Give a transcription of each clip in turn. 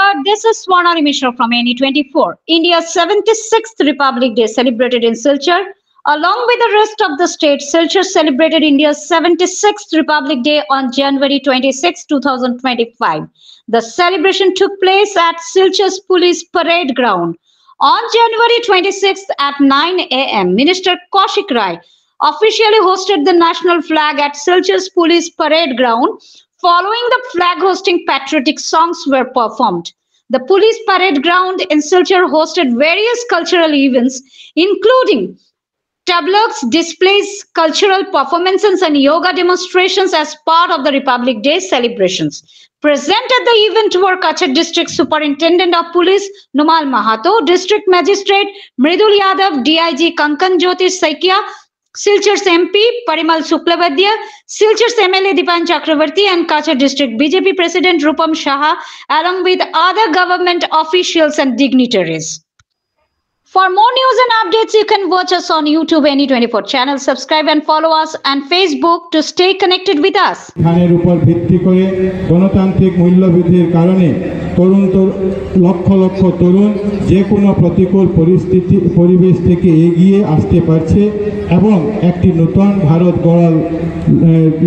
Namaskar, this is Swarnali Mishra from NE24. India's 76th Republic Day celebrated in Silchar. Along with the rest of the state, Silchar celebrated India's 76th Republic Day on January 26, 2025. The celebration took place at Silchar's Police Parade Ground. On January 26 at 9 a.m., Minister Kaushik Rai officially hosted the national flag at Silchar's Police Parade Ground. Following the flag hosting, patriotic songs were performed. The police parade ground in Silchar hosted various cultural events, including tableaux, displays, cultural performances, and yoga demonstrations as part of the Republic Day celebrations. Present at the event were Kachar District Superintendent of Police Numal Mahato, District Magistrate Mridul Yadav, DIG Kankan Jyoti Saikia, Silchar's MP Parimal Suklabadia, Silchar's MLA Dipan Chakravarti, and Kachar District BJP President Rupam Shaha, along with other government officials and dignitaries. For more news and updates, you can watch us on YouTube NE24 channel, subscribe and follow us on Facebook to stay connected with us. খানের উপর ভিত্তি করে গণতান্ত্রিক মূল্যবোধের কারণে লক্ষ লক্ষ তরুণ যে কোনো প্রতিকূল পরিবেশ থেকে এগিয়ে আসতে পারছে এবং একটি নতুন ভারত গড়ার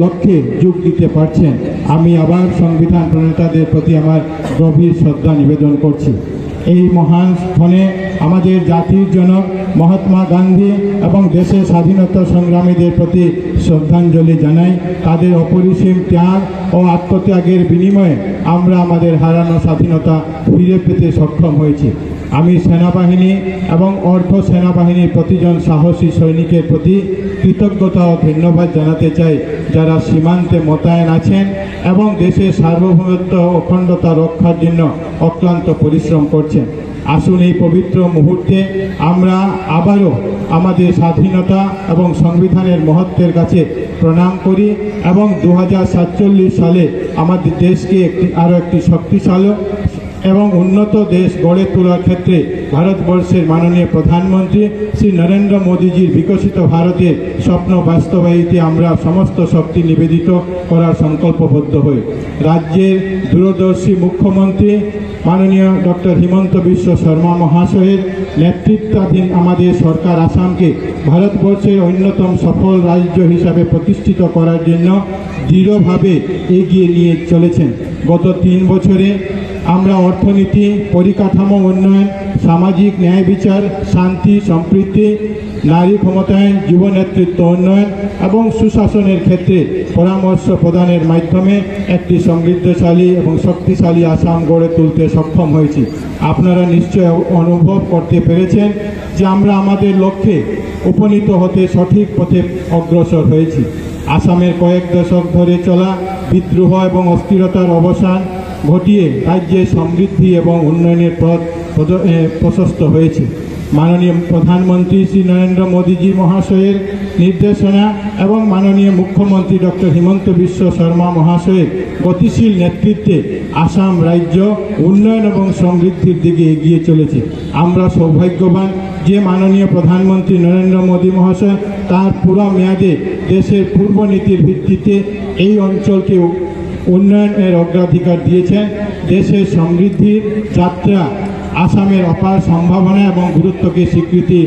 লক্ষ্যে যোগ দিতে পারছেন। আমি আবার সংবিধান প্রণেতাদের প্রতি আমার গভীর শ্রদ্ধা নিবেদন করছি। এই মহান ক্ষণে আমাদের জাতির জনক মহাত্মা গান্ধী এবং দেশের স্বাধীনতা সংগ্রামীদের প্রতি শ্রদ্ধাঞ্জলি জানাই। তাদের অপরিসীম ত্যাগ ও আত্মত্যাগের বিনিময়ে আমরা আমাদের হারানো স্বাধীনতা ফিরে পেতে সক্ষম হয়েছি। আমি সেনাবাহিনী এবং অর্ধ সেনাবাহিনীর প্রতিজন সাহসী সৈনিকের প্রতি কৃতজ্ঞতা ও ধন্যবাদ জানাতে চাই, যারা সীমান্তে মোতায়েন আছেন এবং দেশের সার্বভৌমত্ব ও অখণ্ডতা রক্ষার জন্য অক্লান্ত পরিশ্রম করছেন। আসুন এই পবিত্র মুহূর্তে আমরা আবারও আমাদের স্বাধীনতা এবং সংবিধানের মহত্বের কাছে প্রণাম করি এবং 2047 সালে আমাদের দেশকে আরও একটি শক্তিশালী এবং উন্নত দেশ গড়ে তোলার ক্ষেত্রে ভারতবর্ষের মাননীয় প্রধানমন্ত্রী শ্রী নরেন্দ্র মোদীজির বিকশিত ভারতের স্বপ্ন বাস্তবায়িতে আমরা সমস্ত শক্তি নিবেদিত করার সংকল্পবদ্ধ হই। রাজ্যের দূরদর্শী মুখ্যমন্ত্রী মাননীয় ডক্টর হিমন্ত বিশ্ব শর্মা মহাশয়ের নেতৃত্বাধীন আমাদের সরকার আসামকে ভারতবর্ষের অন্যতম সফল রাজ্য হিসাবে প্রতিষ্ঠিত করার জন্য দৃঢ়ভাবে এগিয়ে নিয়ে চলেছেন। গত 3 বছরে আমরা অর্থনীতি, পরিকাঠামো উন্নয়ন, সামাজিক ন্যায় বিচার, শান্তি সম্প্রীতি, নারী ক্ষমতায়ন, যুব নেতৃত্ব উন্নয়ন এবং সুশাসনের ক্ষেত্রে পরামর্শ প্রদানের মাধ্যমে একটি সমৃদ্ধশালী এবং শক্তিশালী আসাম গড়ে তুলতে সক্ষম হয়েছি। আপনারা নিশ্চয় অনুভব করতে পেরেছেন যে আমরা আমাদের লক্ষ্যে উপনীত হতে সঠিক পথে অগ্রসর হয়েছি। আসামের কয়েক দশক ধরে চলা বিদ্রোহ এবং অস্থিরতার অবসান ঘটিয়ে রাজ্যের সমৃদ্ধি এবং উন্নয়নের পথ প্রশস্ত হয়েছে। মাননীয় প্রধানমন্ত্রী শ্রী নরেন্দ্র মোদীজি মহাশয়ের নির্দেশনা এবং মাননীয় মুখ্যমন্ত্রী ডক্টর হিমন্ত বিশ্ব শর্মা মহাশয়ের গতিশীল নেতৃত্বে আসাম রাজ্য উন্নয়ন এবং সমৃদ্ধির দিকে এগিয়ে চলেছে। আমরা সৌভাগ্যবান যে মাননীয় প্রধানমন্ত্রী নরেন্দ্র মোদী মহাশয় তার পুরো মেয়াদে দেশের পূর্ব নীতির ভিত্তিতে এই অঞ্চলকে উন্নয়নের অগ্রাধিকার দিয়েছেন। দেশের সমৃদ্ধির যাত্রা আসামের অপার সম্ভাবনা এবং গুরুত্বকে স্বীকৃতি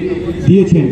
দিয়েছেন।